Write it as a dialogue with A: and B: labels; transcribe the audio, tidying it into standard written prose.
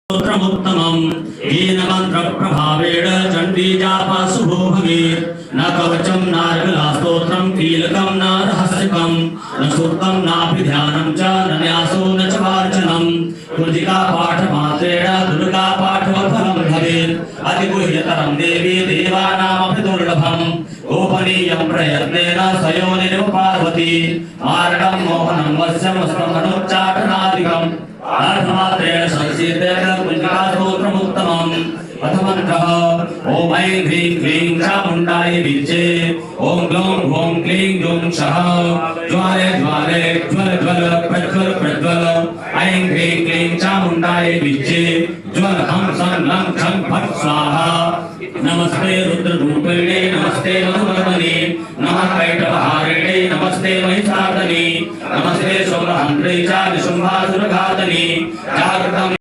A: स्तोत्रमुत्तमम् येन मन्त्रप्रभावेण चण्डीजापा शुभो भवेत् न कवचं नार्गलास्तोत्रं कीलकं न रहस्यकं न सूक्तं नाभिध्यानं च न न्यासो न च वार्चनं कुर्जिका पाठमात्रेण दुर्गा पाठफलं भवेत् अतिगुह्यतरं देवी देवानामपि दुर्लभं गोपनीयं प्रयत्नेन स्वयोनिरिव पार्वती मारणं मोहनं वश्यमस्मनुच्चाटनादिकम् आत्मात्रेण संसिद्धेन कुञ्जिकास्तोत्रमुत्तमम् प्रथमन्त्रः ॐ ऐं ह्रीं क्लीं चामुण्डायै विद्ये ॐ ग्लौं ह्रौं क्लीं ग्लौं सः ज्वाले ज्वाले ज्वल ज्वल प्रज्वल प्रज्वल ऐं ह्रीं क्लीं चामुण्डायै विद्ये ज्वल हं सं लं छं फट् स्वाहा नमस्ते रुद्ररूपिणे नमस्ते मधुवर्मणे नमः कैटभहारिणे नमस्ते महिषार्दने नमस्ते शुम्भहन्त्रे च निशुम्भासुरघातने जागृतं